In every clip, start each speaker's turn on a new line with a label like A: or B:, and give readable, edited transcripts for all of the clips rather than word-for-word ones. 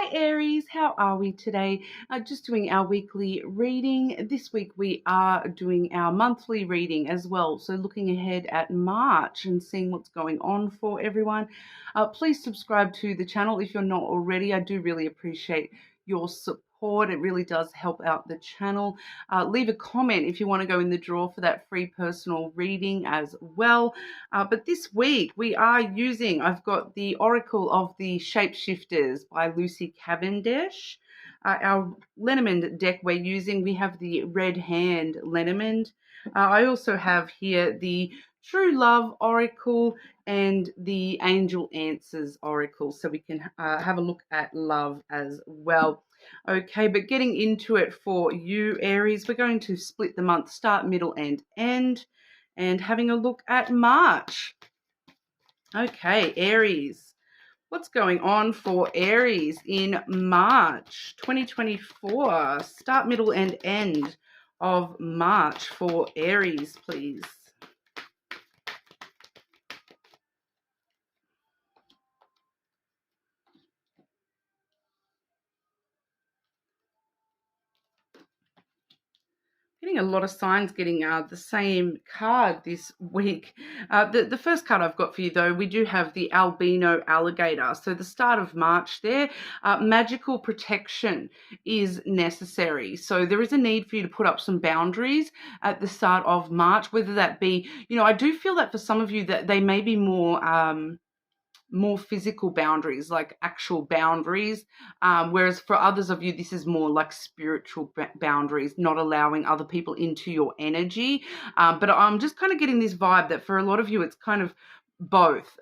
A: Hi Aries, how are we today? Just doing our weekly reading. This week we are doing our monthly reading as well. So looking ahead at March and seeing what's going on for everyone. Please subscribe to the channel if you're not already. I do really appreciate your support. It really does help out the channel. Leave a comment if you want to go in the draw for that free personal reading as well. But this week we are I've got the Oracle of the Shapeshifters by Lucy Cavendish. Our Lenormand deck we have the Red Hand Lenormand. I also have here the True Love Oracle and the Angel Answers Oracle, so we can have a look at love as well. Okay, but getting into it for you, Aries, we're going to split the month, start, middle, and end, and having a look at March. Okay, Aries. What's going on for Aries in March 2024? Start, middle, and end of March for Aries, please. Getting a lot of signs getting the same card this week. The first card I've got for you, though, we do have the albino alligator. So the start of March there, magical protection is necessary. So there is a need for you to put up some boundaries at the start of March, whether that be, I do feel that for some of you that they may be more physical boundaries, like actual boundaries, whereas for others of you this is more like spiritual boundaries, not allowing other people into your energy. But I'm just kind of getting this vibe that for a lot of you it's kind of both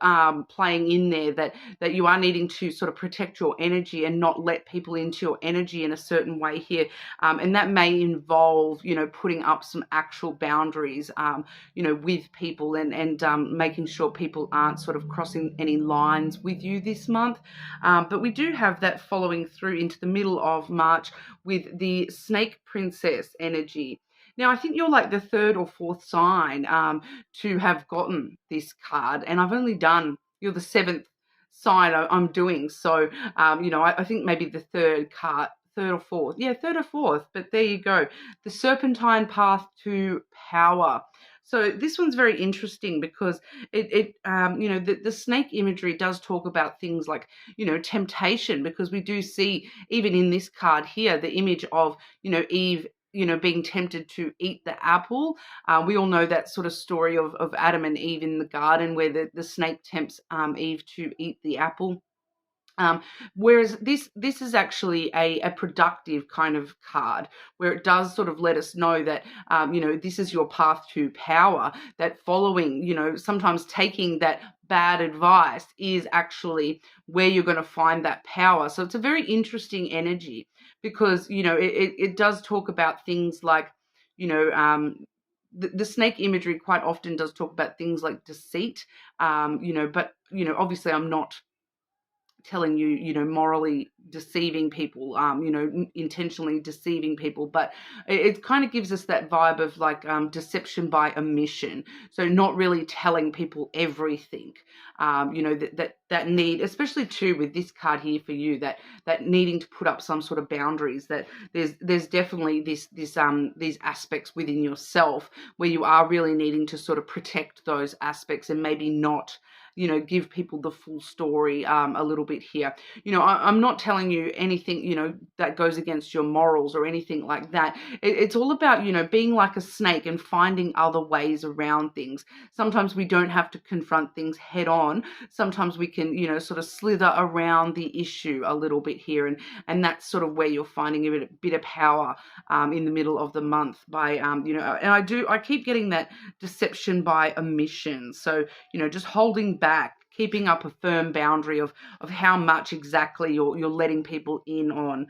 A: playing in there, that you are needing to sort of protect your energy and not let people into your energy in a certain way here, and that may involve putting up some actual boundaries with people and making sure people aren't sort of crossing any lines with you this month. But we do have that following through into the middle of March with the Snake Princess energy. Now, I think you're like the third or fourth sign to have gotten this card, and you're the seventh sign I'm doing. So, I think maybe the third or fourth. Yeah, third or fourth, but there you go. The Serpentine Path to Power. So this one's very interesting because the snake imagery does talk about things like, temptation, because we do see even in this card here, the image of, Eve, being tempted to eat the apple. We all know that sort of story of Adam and Eve in the garden where the snake tempts Eve to eat the apple. Whereas this is actually a productive kind of card, where it does sort of let us know that, this is your path to power, that following, sometimes taking that bad advice is actually where you're going to find that power. So it's a very interesting energy because, it does talk about things like, the snake imagery quite often does talk about things like deceit, but, obviously I'm not telling you, morally deceiving people, intentionally deceiving people, but it kind of gives us that vibe of like deception by omission. So not really telling people everything, that need, especially too with this card here for you, that needing to put up some sort of boundaries, that there's definitely these aspects within yourself where you are really needing to sort of protect those aspects and maybe not give people the full story a little bit here. I'm not telling you anything, that goes against your morals or anything like that. It's all about, being like a snake and finding other ways around things. Sometimes we don't have to confront things head on. Sometimes we can, sort of slither around the issue a little bit here. And that's sort of where you're finding a bit of power in the middle of the month by, and I keep getting that deception by omission. So, just holding back, keeping up a firm boundary of how much exactly you're letting people in on.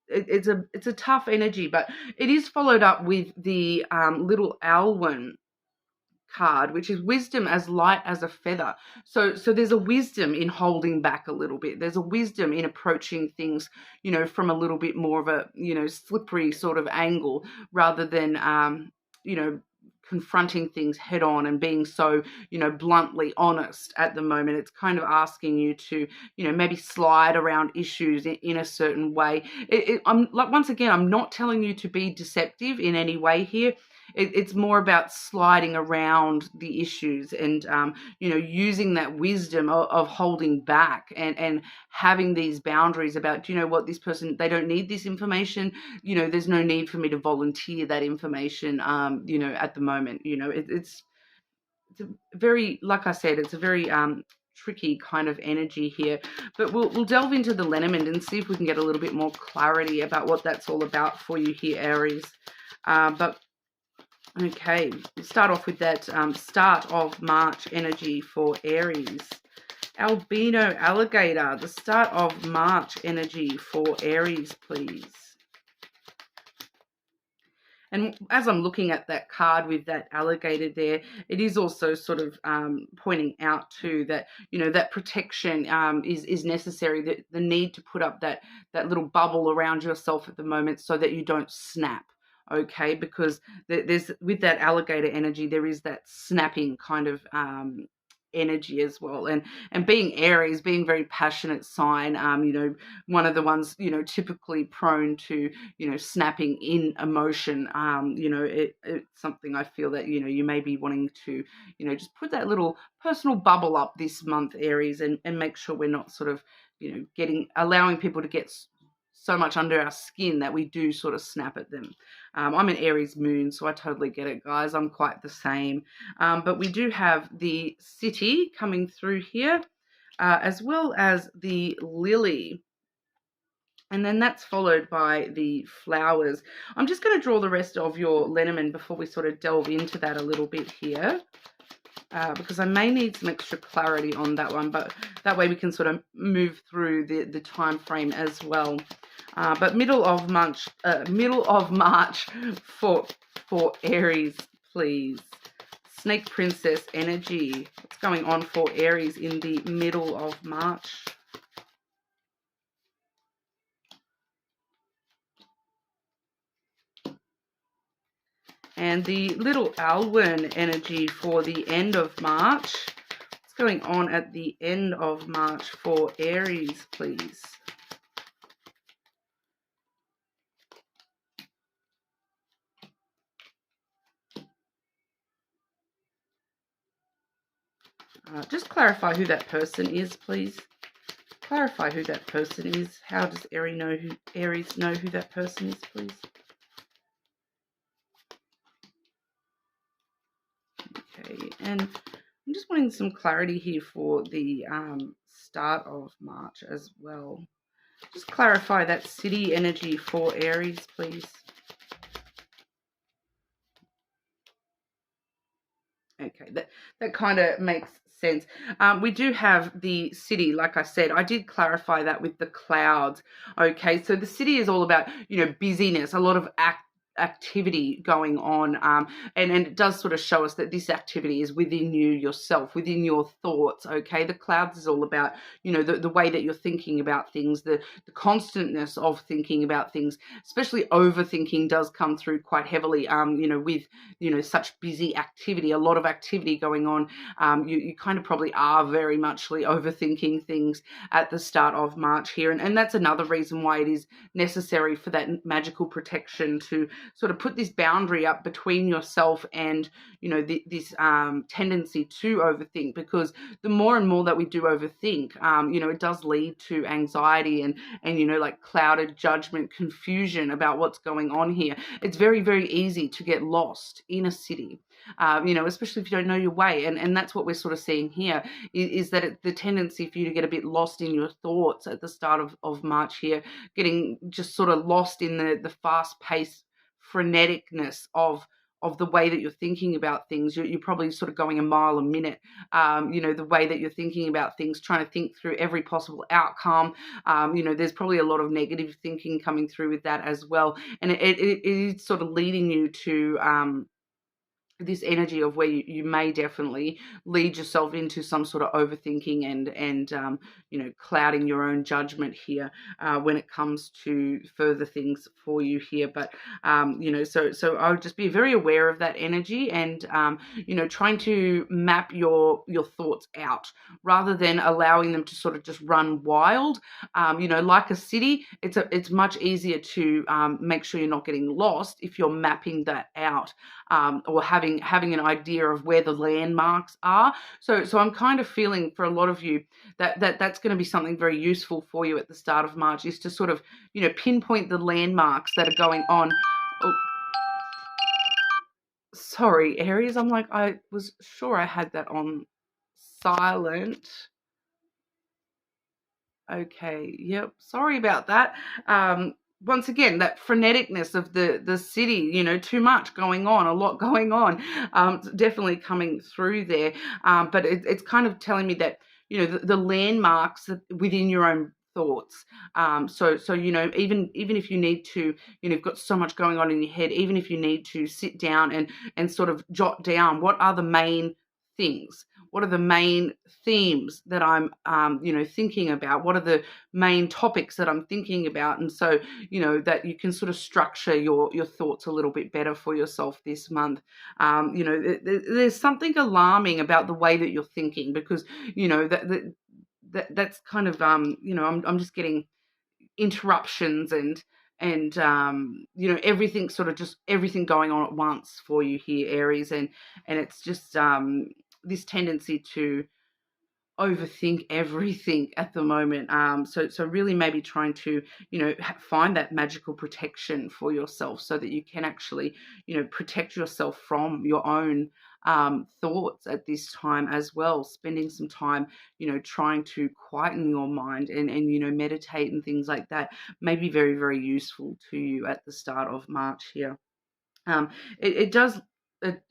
A: It's a tough energy, but it is followed up with the little Alwyn card, which is wisdom as light as a feather. So there's a wisdom in holding back a little bit. There's a wisdom in approaching things, from a little bit more of a, slippery sort of angle rather than, confronting things head on and being so, bluntly honest at the moment. It's kind of asking you to, maybe slide around issues in a certain way. I'm like, once again, I'm not telling you to be deceptive in any way here. It's more about sliding around the issues and, using that wisdom of holding back and having these boundaries about, what, this person, they don't need this information. There's no need for me to volunteer that information, at the moment. It's a very, like I said, it's a very tricky kind of energy here. But we'll delve into the Lenormand and see if we can get a little bit more clarity about what that's all about for you here, Aries. But okay, we'll start off with that start of March energy for Aries. Albino alligator, the start of March energy for Aries, please. And as I'm looking at that card with that alligator there, it is also sort of pointing out too that, that protection is necessary, that the need to put up that little bubble around yourself at the moment so that you don't snap. Okay, because there's, with that alligator energy, there is that snapping kind of energy as well, and being Aries, being very passionate sign, one of the ones, typically prone to, snapping in emotion. It's something I feel that, you may be wanting to, just put that little personal bubble up this month, Aries, and make sure we're not sort of, allowing people to get so much under our skin that we do sort of snap at them. I'm an Aries moon, so I totally get it, guys. I'm quite the same. But we do have the city coming through here, as well as the lily. And then that's followed by the flowers. I'm just going to draw the rest of your Lenormand before we sort of delve into that a little bit here. Because I may need some extra clarity on that one, but that way we can sort of move through the time frame as well. But middle of March for Aries, please. Snake Princess energy. What's going on for Aries in the middle of March? And the little Alwyn energy for the end of March. What's going on at the end of March for Aries, please? Just clarify who that person is, please. Clarify who that person is. How does Aries know who that person is, please? Okay, and I'm just wanting some clarity here for the start of March as well. Just clarify that city energy for Aries, please. Okay, that kind of makes sense. We do have the city, like I said. I did clarify that with the clouds. Okay, so the city is all about, busyness, a lot of activity going on, and it does sort of show us that this activity is within you yourself, within your thoughts. Okay, the clouds is all about, the way that you're thinking about things, the constantness of thinking about things, especially overthinking does come through quite heavily, with, such busy activity, a lot of activity going on. You kind of probably are very muchly overthinking things at the start of March here, and that's another reason why it is necessary for that magical protection to sort of put this boundary up between yourself and, this tendency to overthink, because the more and more that we do overthink, it does lead to anxiety and like clouded judgment, confusion about what's going on here. It's very, very easy to get lost in a city, especially if you don't know your way. And that's what we're sort of seeing here is that the tendency for you to get a bit lost in your thoughts at the start of March here, getting just sort of lost in the fast-paced freneticness of the way that you're thinking about things. You're probably sort of going a mile a minute, the way that you're thinking about things, trying to think through every possible outcome. There's probably a lot of negative thinking coming through with that as well. And it is sort of leading you to this energy of where you may definitely lead yourself into some sort of overthinking and clouding your own judgment here when it comes to further things for you here. But so I would just be very aware of that energy and trying to map your thoughts out rather than allowing them to sort of just run wild. Like a city, it's much easier to make sure you're not getting lost if you're mapping that out, or having an idea of where the landmarks are. So I'm kind of feeling for a lot of you that's going to be something very useful for you at the start of March, is to sort of pinpoint the landmarks that are going on. Oh, sorry, Aries. I'm like, I was sure I had that on silent. Okay, yep. Sorry about that. Once again, that freneticness of the city, too much going on, a lot going on, definitely coming through there. But it's kind of telling me that, the landmarks within your own thoughts. So even if you need to, you've got so much going on in your head, even if you need to sit down and sort of jot down what are the main things, what are the main themes that I'm thinking about, what are the main topics that I'm thinking about, and so that you can sort of structure your thoughts a little bit better for yourself this month. There's something alarming about the way that you're thinking, because that's kind of I'm just getting interruptions and everything, sort of just everything going on at once for you here, Aries, and it's just this tendency to overthink everything at the moment. So really maybe trying to, find that magical protection for yourself so that you can actually, protect yourself from your own thoughts at this time as well. Spending some time, trying to quieten your mind and meditate and things like that may be very, very useful to you at the start of March here. It does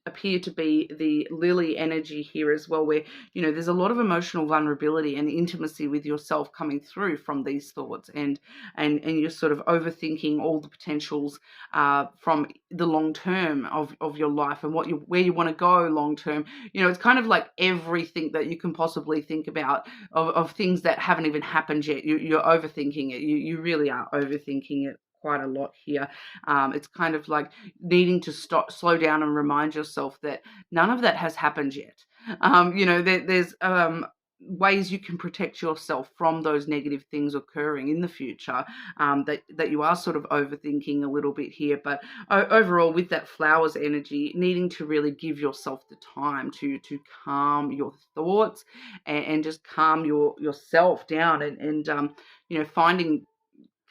A: appear to be the Lily energy here as well, where there's a lot of emotional vulnerability and intimacy with yourself coming through from these thoughts, and you're sort of overthinking all the potentials from the long term of your life and where you want to go long term. It's kind of like everything that you can possibly think about of things that haven't even happened yet. You're overthinking it. You really are overthinking it quite a lot here. It's kind of like needing to slow down and remind yourself that none of that has happened yet. There's ways you can protect yourself from those negative things occurring in the future, that you are sort of overthinking a little bit here. But overall, with that flowers energy, needing to really give yourself the time to calm your thoughts and just calm yourself down and finding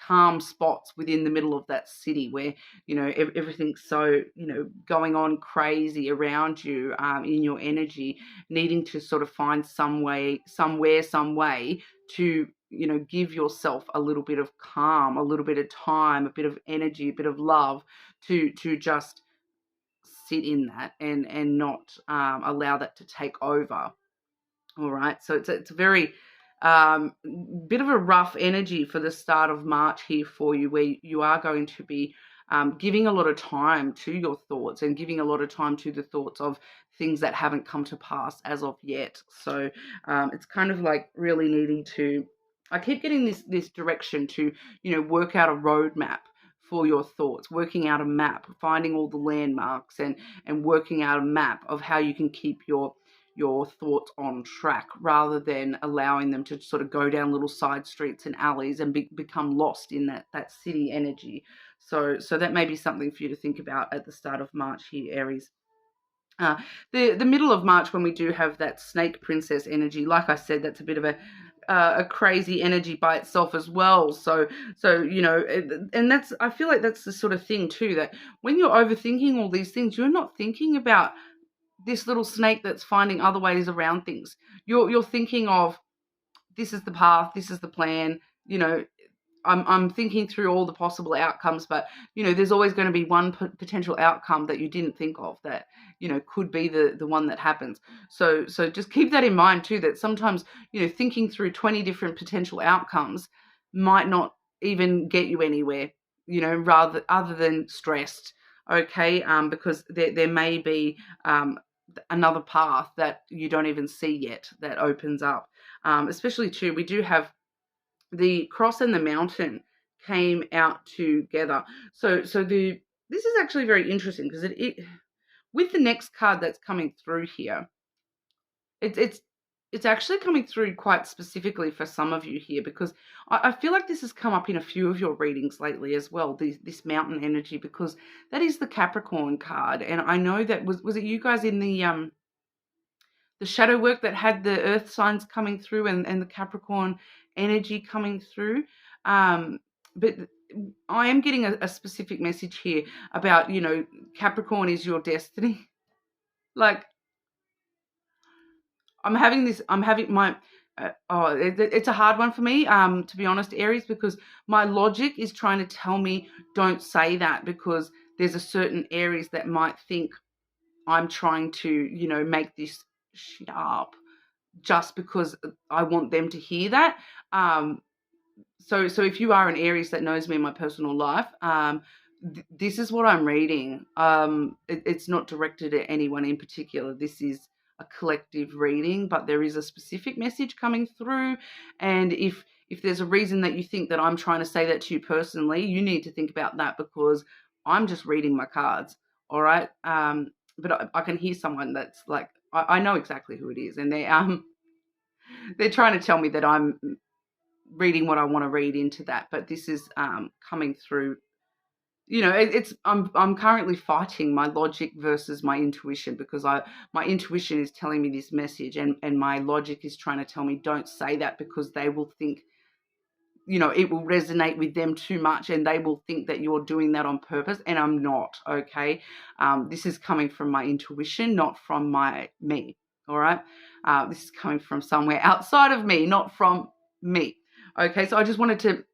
A: calm spots within the middle of that city where everything's so going on crazy around you, in your energy, needing to sort of find some way to give yourself a little bit of calm, a little bit of time, a bit of energy, a bit of love to just sit in that and not allow that to take over. All right, so it's a very bit of a rough energy for the start of March here for you, where you are going to be giving a lot of time to your thoughts and giving a lot of time to the thoughts of things that haven't come to pass as of yet. So it's kind of like really needing to, I keep getting this direction to, work out a roadmap for your thoughts, working out a map, finding all the landmarks and working out a map of how you can keep your thoughts on track rather than allowing them to sort of go down little side streets and alleys and become lost in that city energy. So that may be something for you to think about at the start of March here, Aries. The middle of March, when we do have that snake princess energy, like I said, that's a bit of a crazy energy by itself as well. So and that's, I feel like that's the sort of thing too, that when you're overthinking all these things, you're not thinking about this little snake that's finding other ways around things. You're thinking of, this is the path, this is the plan. I'm thinking through all the possible outcomes, but there's always going to be one potential outcome that you didn't think of that could be the one that happens. So just keep that in mind too, that sometimes thinking through 20 different potential outcomes might not even get you anywhere, rather other than stressed okay, because there may be another path that you don't even see yet that opens up. Especially too, we do have the cross and the mountain came out together. So this is actually very interesting because it with the next card that's coming through here, it's actually coming through quite specifically for some of you here, because I feel like this has come up in a few of your readings lately as well, this mountain energy, because that is the Capricorn card. And I know that was it you guys in the shadow work that had the earth signs coming through and the Capricorn energy coming through. But I am getting a specific message here about, Capricorn is your destiny. Like, I'm having my, it's a hard one for me, to be honest, Aries, because my logic is trying to tell me don't say that, because there's a certain Aries that might think I'm trying to, make this shit up just because I want them to hear that. So if you are an Aries that knows me in my personal life, this is what I'm reading. It's not directed at anyone in particular. This is a collective reading, but there is a specific message coming through. And if there's a reason that you think that I'm trying to say that to you personally, you need to think about that, because I'm just reading my cards. All right. But I can hear someone that's like, I know exactly who it is, and they're trying to tell me that I'm reading what I want to read into that. But this is coming through. I'm currently fighting my logic versus my intuition, because my intuition is telling me this message, and my logic is trying to tell me don't say that, because they will think, it will resonate with them too much, and they will think that you're doing that on purpose, and I'm not. Okay, this is coming from my intuition, not from me. All right, this is coming from somewhere outside of me, not from me. Okay, so I just wanted to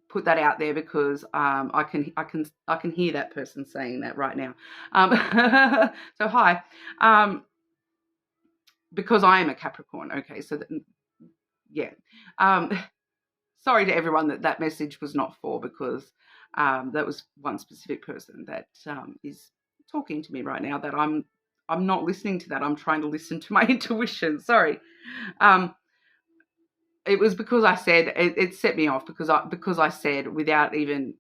A: put that out there, because I can hear that person saying that right now. So hi, because I am a Capricorn. Okay, so yeah. Sorry to everyone that message was not for, because that was one specific person that is talking to me right now, that I'm not listening to that. I'm trying to listen to my intuition. Sorry. It was because I said it set me off, because I said, without even,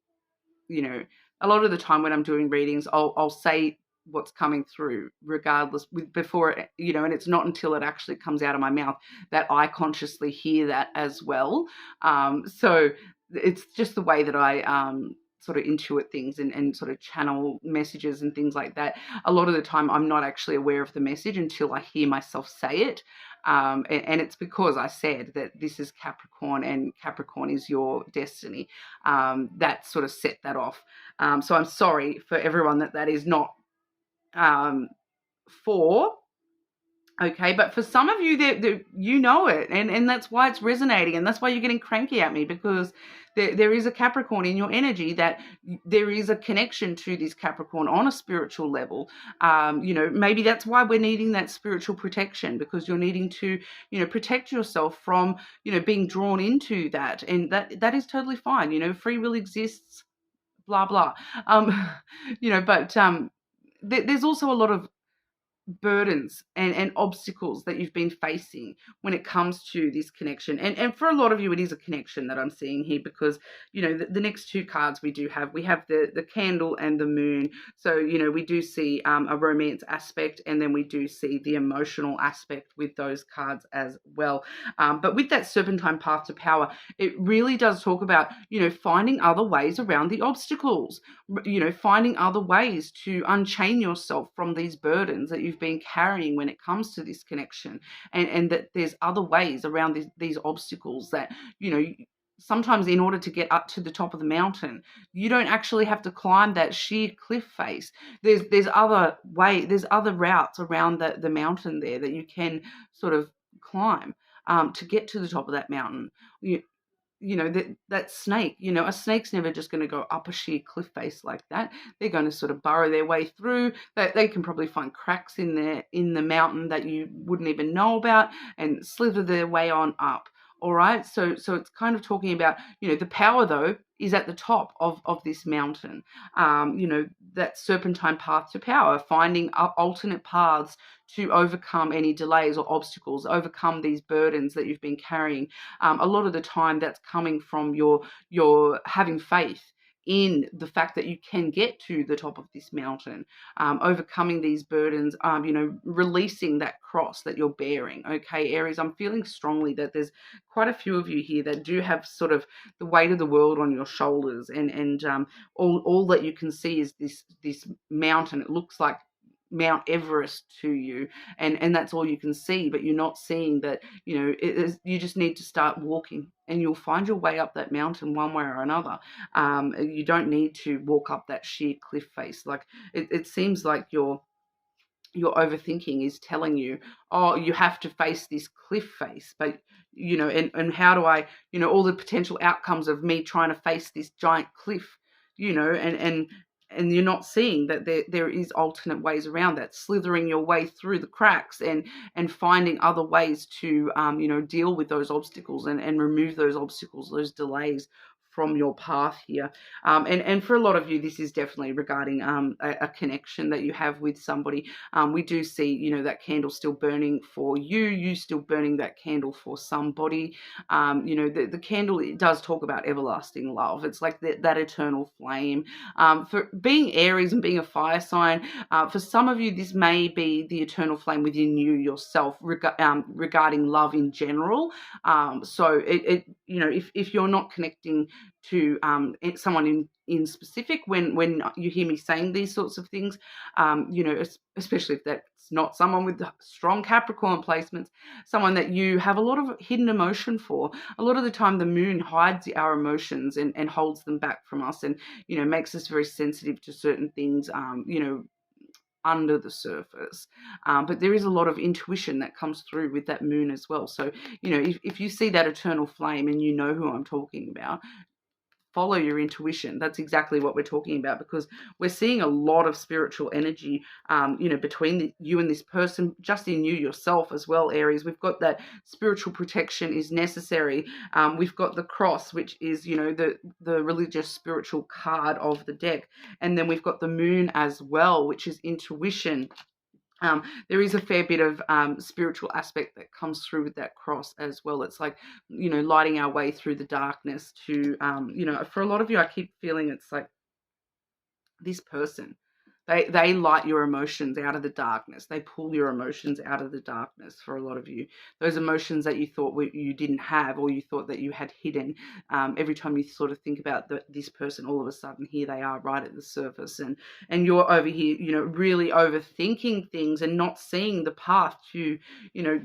A: a lot of the time when I'm doing readings, I'll say what's coming through regardless, before it, and it's not until it actually comes out of my mouth that I consciously hear that as well. So it's just the way that I sort of intuit things and sort of channel messages and things like that. A lot of the time I'm not actually aware of the message until I hear myself say it. And it's because I said that this is Capricorn, and Capricorn is your destiny. That sort of set that off. So I'm sorry for everyone that is not for. Okay, but for some of you, that you know it, and that's why it's resonating, and that's why you're getting cranky at me, because there is a Capricorn in your energy, that there is a connection to this Capricorn on a spiritual level. Maybe that's why we're needing that spiritual protection, because you're needing to, protect yourself from, being drawn into that, and that is totally fine. Free will exists, blah blah. But there's also a lot of burdens and obstacles that you've been facing when it comes to this connection, and for a lot of you it is a connection that I'm seeing here, because the next two cards we have the candle and the moon. So we do see a romance aspect, and then we do see the emotional aspect with those cards as well. But with that serpentine path to power, it really does talk about finding other ways around the obstacles, finding other ways to unchain yourself from these burdens that you've been carrying when it comes to this connection, and that there's other ways around these obstacles, that sometimes in order to get up to the top of the mountain, you don't actually have to climb that sheer cliff face. There's other routes around the mountain there that you can sort of climb to get to the top of that mountain. That snake, a snake's never just going to go up a sheer cliff face like that. They're going to sort of burrow their way through. They can probably find cracks in the mountain that you wouldn't even know about, and slither their way on up. All right. So it's kind of talking about, the power though is at the top of this mountain. That serpentine path to power, finding alternate paths to overcome any delays or obstacles, overcome these burdens that you've been carrying. A lot of the time that's coming from your having faith in the fact that you can get to the top of this mountain, overcoming these burdens, releasing that cross that you're bearing. Okay, Aries, I'm feeling strongly that there's quite a few of you here that do have sort of the weight of the world on your shoulders, and all that you can see is this mountain. It looks like Mount Everest to you, and that's all you can see, but you're not seeing that, you just need to start walking and you'll find your way up that mountain one way or another. You don't need to walk up that sheer cliff face. Like it seems like your overthinking is telling you, oh, you have to face this cliff face, but and how do I, all the potential outcomes of me trying to face this giant cliff, and you're not seeing that there is alternate ways around that, slithering your way through the cracks and finding other ways to deal with those obstacles and remove those obstacles, those delays from your path here. And for a lot of you, this is definitely regarding a connection that you have with somebody. We do see, that candle still burning for you still burning that candle for somebody. The candle, it does talk about everlasting love. It's like that eternal flame. For being Aries and being a fire sign, for some of you, this may be the eternal flame within you yourself regarding love in general. So if you're not connecting to someone in specific, when you hear me saying these sorts of things, especially if that's not someone with strong Capricorn placements, someone that you have a lot of hidden emotion for. A lot of the time the moon hides our emotions and holds them back from us, and makes us very sensitive to certain things, under the surface. But there is a lot of intuition that comes through with that moon as well. So, if you see that eternal flame and you know who I'm talking about, follow your intuition. That's exactly what we're talking about, because we're seeing a lot of spiritual energy, between you and this person, just in you yourself as well, Aries. We've got that spiritual protection is necessary. We've got the cross, which is, the religious spiritual card of the deck. And then we've got the moon as well, which is intuition. There is a fair bit of spiritual aspect that comes through with that cross as well. It's like, lighting our way through the darkness to, for a lot of you, I keep feeling it's like this person. They light your emotions out of the darkness. They pull your emotions out of the darkness for a lot of you. Those emotions that you thought you didn't have, or you thought that you had hidden. Every time you sort of think about this person, all of a sudden here they are right at the surface. And you're over here, really overthinking things and not seeing the path to,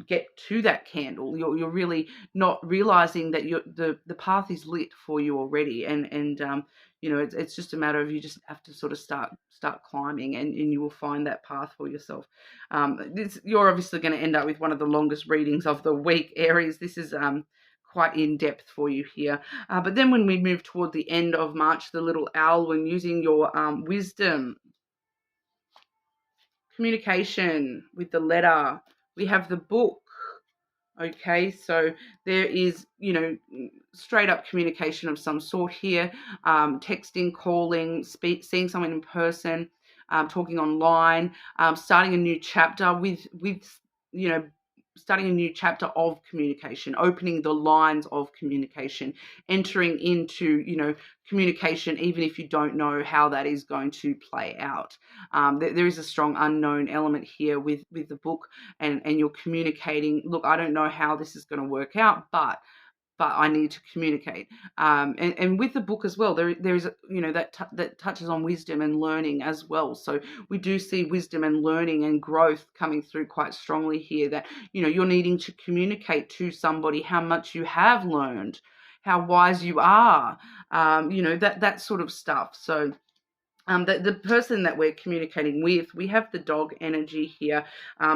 A: get to that candle. You're really not realizing that the path is lit for you already. And it's just a matter of, you just have to sort of start climbing, and you will find that path for yourself. You're obviously going to end up with one of the longest readings of the week, Aries. This is quite in depth for you here. But then when we move toward the end of March, the little owl, when using your wisdom, communication with the letter, we have the book. Okay, so there is, straight up communication of some sort here, texting, calling, seeing someone in person, talking online, starting a new chapter with starting a new chapter of communication, opening the lines of communication, entering into, communication, even if you don't know how that is going to play out. There is a strong unknown element here with the book, and you're communicating, look, I don't know how this is going to work out, but I need to communicate. And with the book as well, there is, that touches on wisdom and learning as well. So we do see wisdom and learning and growth coming through quite strongly here, that, you're needing to communicate to somebody how much you have learned, how wise you are, that sort of stuff. So the person that we're communicating with, we have the dog energy here.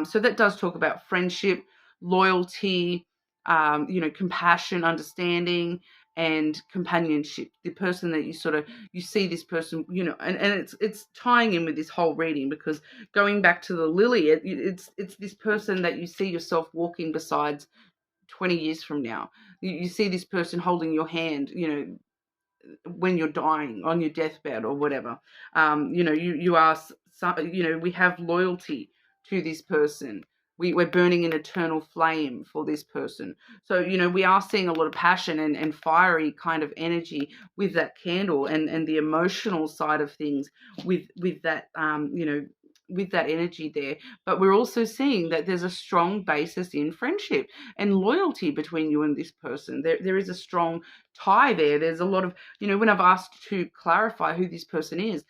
A: So that does talk about friendship, loyalty, compassion, understanding, and companionship. The person that you see this person, and it's tying in with this whole reading, because going back to the lily, it's this person that you see yourself walking beside 20 years from now. You see this person holding your hand, when you're dying on your deathbed or whatever. You are, we have loyalty to this person. We're burning an eternal flame for this person. So, we are seeing a lot of passion and fiery kind of energy with that candle, and the emotional side of things with that, with that energy there. But we're also seeing that there's a strong basis in friendship and loyalty between you and this person. There is a strong tie there. There's a lot of, when I've asked to clarify who this person is,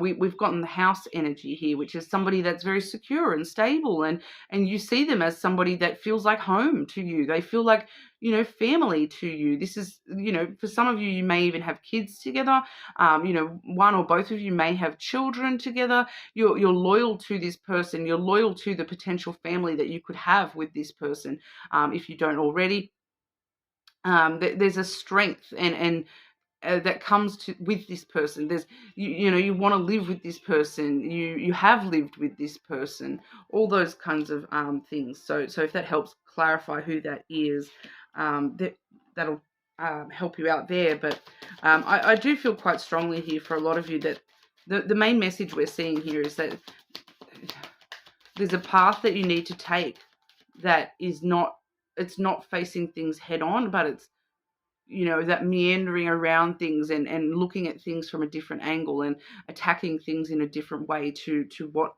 A: we've gotten the house energy here, which is somebody that's very secure and stable, and you see them as somebody that feels like home to you. They feel like, family to you. This is, for some of you, you may even have kids together. One or both of you may have children together. You're loyal to this person. You're loyal to the potential family that you could have with this person, if you don't already. There's a strength and that comes with this person. There's you want to live with this person. You have lived with this person. All those kinds of things. So if that helps clarify who that is, that'll help you out there. But I do feel quite strongly here for a lot of you that the main message we're seeing here is that there's a path that you need to take that is not, it's not facing things head on, but it's, that meandering around things and looking at things from a different angle and attacking things in a different way to what,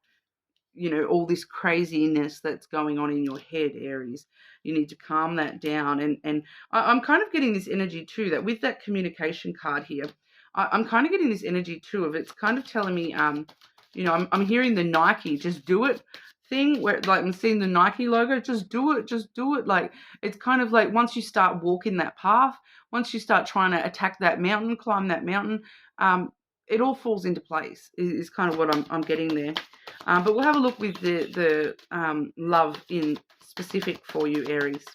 A: all this craziness that's going on in your head, Aries. You need to calm that down. And I'm kind of getting this energy too, that with that communication card here, I'm kind of getting this energy too of, it's kind of telling me, I'm hearing the Nike, just do it thing, where like I'm seeing the Nike logo, just do it. Like, it's kind of like once you start walking that path, once you start trying to attack that mountain, climb that mountain, it all falls into place is kind of what I'm getting there. But we'll have a look with the love in specific for you, Aries.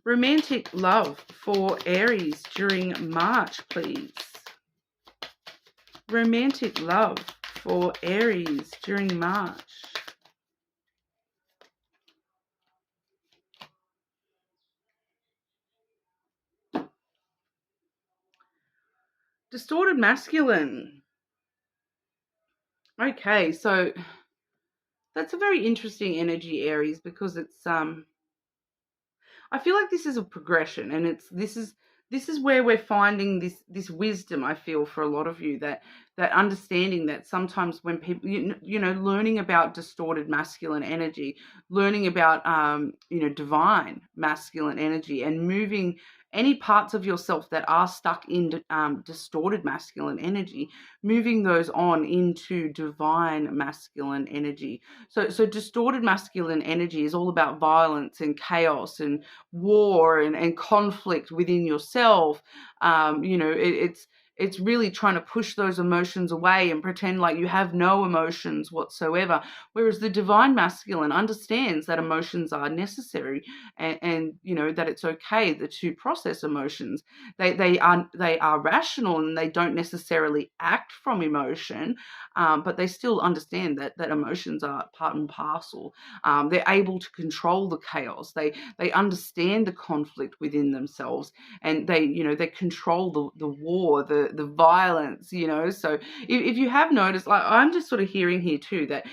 A: Romantic love for Aries during March, please. Romantic love for Aries during March. Distorted masculine. Okay, so that's a very interesting energy, Aries, because it's I feel like this is a progression, and this is where we're finding this wisdom. I feel for a lot of you that understanding that sometimes when people learning about distorted masculine energy, learning about divine masculine energy, and moving any parts of yourself that are stuck in distorted masculine energy, moving those on into divine masculine energy. So distorted masculine energy is all about violence and chaos and war and conflict within yourself. It's really trying to push those emotions away and pretend like you have no emotions whatsoever. Whereas the divine masculine understands that emotions are necessary, and that it's okay to process emotions. They are rational, and they don't necessarily act from emotion, but they still understand that emotions are part and parcel. They're able to control the chaos. They understand the conflict within themselves, and they control the war, the violence. So if you have noticed, like, I'm just sort of hearing here too that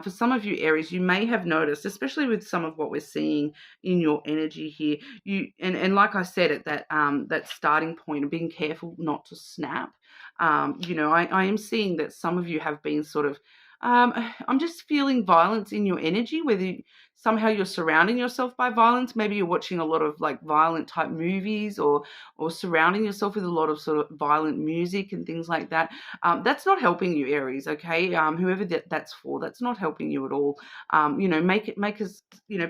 A: for some of you, Aries, you may have noticed, especially with some of what we're seeing in your energy here, and like I said at that starting point of being careful not to snap. I am seeing that some of you have been sort of, I'm just feeling violence in your energy, whether somehow you're surrounding yourself by violence. Maybe you're watching a lot of like violent type movies, or surrounding yourself with a lot of sort of violent music and things like that. That's not helping you, Aries, okay? Whoever that's for, that's not helping you at all. Make us,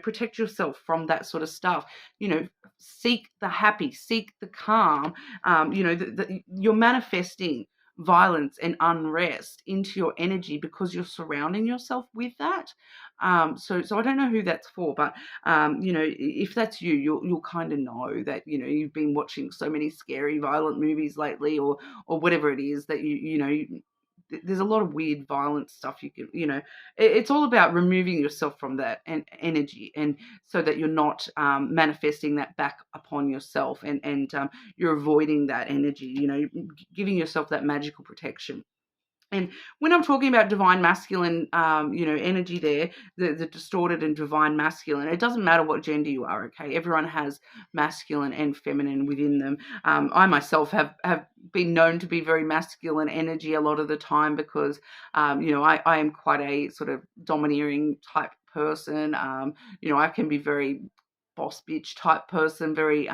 A: protect yourself from that sort of stuff. Seek the happy, seek the calm. You're manifesting violence and unrest into your energy because you're surrounding yourself with that. So I don't know who that's for, but if that's you, you'll kind of know that you've been watching so many scary, violent movies lately, or whatever it is that you there's a lot of weird, violent stuff you can, it's all about removing yourself from that energy, and so that you're not manifesting that back upon yourself, and you're avoiding that energy, giving yourself that magical protection. And when I'm talking about divine masculine, energy there, the distorted and divine masculine, it doesn't matter what gender you are, okay? Everyone has masculine and feminine within them. I myself have been known to be very masculine energy a lot of the time because, I am quite a sort of domineering type person. I can be very boss bitch type person, very,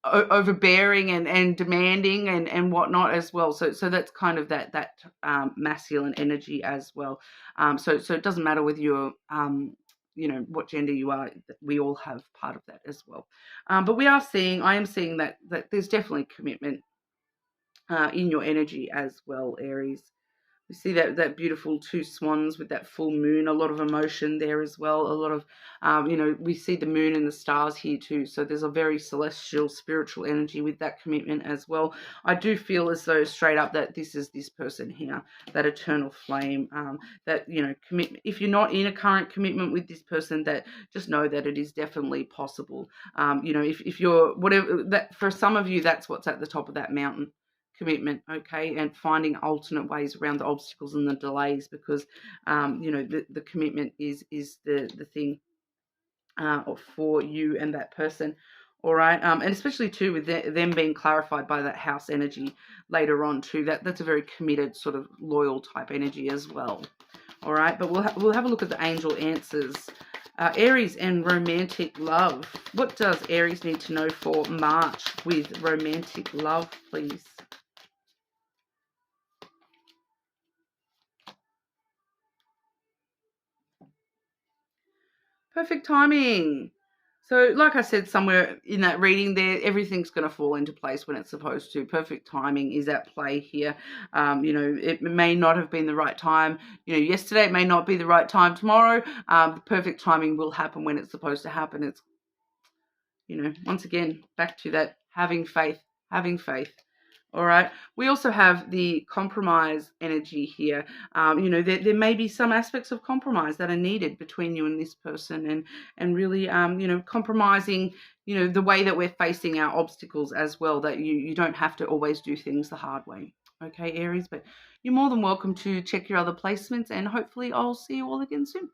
A: overbearing and demanding and whatnot as well. So that's kind of that masculine energy as well. So it doesn't matter whether you're what gender you are. We all have part of that as well. But I am seeing that there's definitely commitment in your energy as well, Aries. We see that beautiful two swans with that full moon, a lot of emotion there as well. A lot of, we see the moon and the stars here too. So there's a very celestial, spiritual energy with that commitment as well. I do feel as though straight up that this is this person here, that eternal flame, that, commitment. If you're not in a current commitment with this person, that just know that it is definitely possible. If you're, whatever, that for some of you, that's what's at the top of that mountain. Commitment, okay, and finding alternate ways around the obstacles and the delays, because the commitment is the thing for you and that person. All right, and especially too with them being clarified by that house energy later on too. That's a very committed sort of loyal type energy as well. All right, but we'll have a look at the angel answers. Aries and romantic love. What does Aries need to know for March with romantic love, please? Perfect timing. So, like I said, somewhere in that reading there, everything's going to fall into place when it's supposed to. Perfect timing is at play here. It may not have been the right time, yesterday. It may not be the right time tomorrow. The perfect timing will happen when it's supposed to happen. It's, once again, back to that having faith, having faith. All right. We also have the compromise energy here. There may be some aspects of compromise that are needed between you and this person, and really, compromising, the way that we're facing our obstacles as well, that you don't have to always do things the hard way. Okay, Aries, but you're more than welcome to check your other placements, and hopefully I'll see you all again soon.